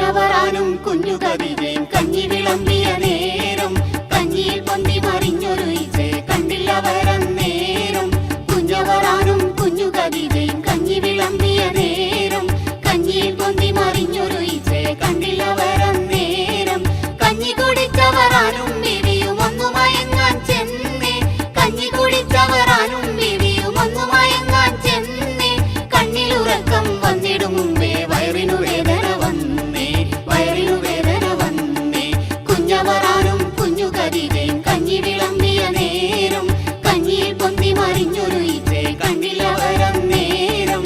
കുഞ്ഞവറാനും കുഞ്ഞു കതിരയും കഞ്ഞി വിളമ്പിയ നേരം കഞ്ഞിയിൽ പൊന്തി മറിഞ്ഞൊരു ഈച്ചയെ കണ്ടില്ലവരന്നേരം. കുഞ്ഞവറാനും കുഞ്ഞു കതിരയും കഞ്ഞി വിളമ്പിയ നേരം കഞ്ഞിയിൽ പൊന്തി മറിഞ്ഞൊരു ഈച്ചയെ കണ്ടില്ലവരന്നേരം. കഞ്ഞി കുടിച്ചവറാനും ബീവിയും ഒന്നു മയങ്ങാൻ ചെന്നേ. കഞ്ഞി കുടിച്ചവറാനും ബീവിയും ഒന്നു മയങ്ങാൻ ചെന്നേ. കണ്ണിലുറക്കം വന്നിടും മുമ്പേ വയറിനു വേദന വന്നേ, വയറിനു വേദന വന്നേ. കുഞ്ഞവറാനും കുഞ്ഞു കതിരയും കഞ്ഞി വിളമ്പിയ നേരം കഞ്ഞിയിൽ പൊന്തി മറിഞ്ഞൊരു ഈച്ചയെ കണ്ടില്ലവരന്നേരം.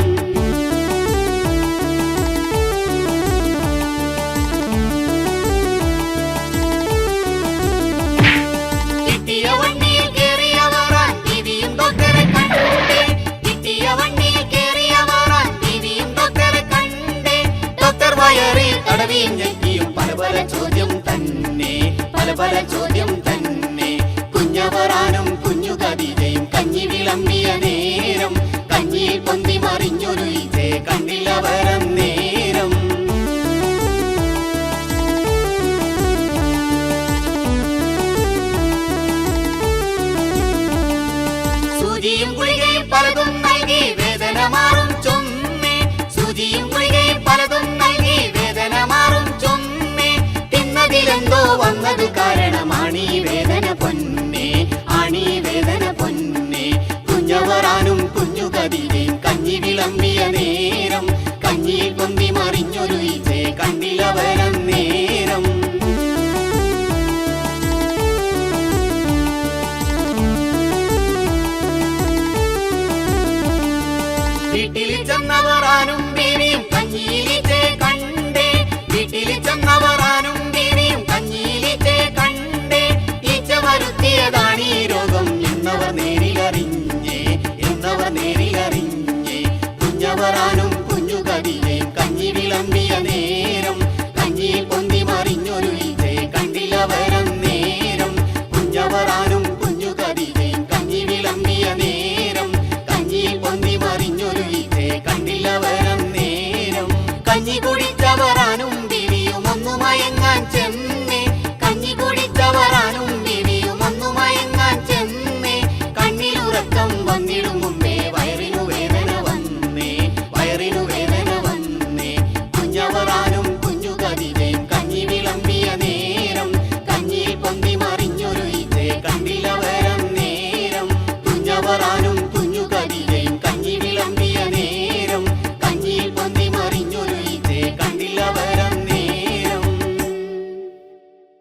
കിട്ടിയ വണ്ടിയിൽ കേറിയവറാൻ ബീവിയും ഡോക്ടറെ കണ്ടേ. കിട്ടിയ വണ്ടിയിൽ കേറിയവറാൻ ബീവിയും ഡോക്ടറെ കണ്ടേ. ഡോക്ടർ വയറിൽ തടവിയും ഞെക്കിയും പല പല ചോദ്യം തന്നെ, പല പല ചോദ്യം തന്നെ. കുഞ്ഞവറാനും കുഞ്ഞു കതിരയും കഞ്ഞി വിളമ്പിയ നേരം കഞ്ഞിയിൽ പൊന്തി മറിഞ്ഞൊരു ഈച്ചയെ കണ്ടില്ലവരന്നേരം. സൂചിയും ഗുളികയും പലതും നൽകി വേദന മാറും ചൊമ്മേ. സൂചിയും ഗുളികയും പലതും നൽകി വേദന മാറും ചൊമ്മേ. തിന്നതിലെന്തോ വന്നത് കാരണമാണീ വേദന പൊന്നേ, ആണീ വേദന പൊന്നേ. കുഞ്ഞവറാനും കുഞ്ഞു കതിരയും കഞ്ഞി വിളമ്പിയ നേരം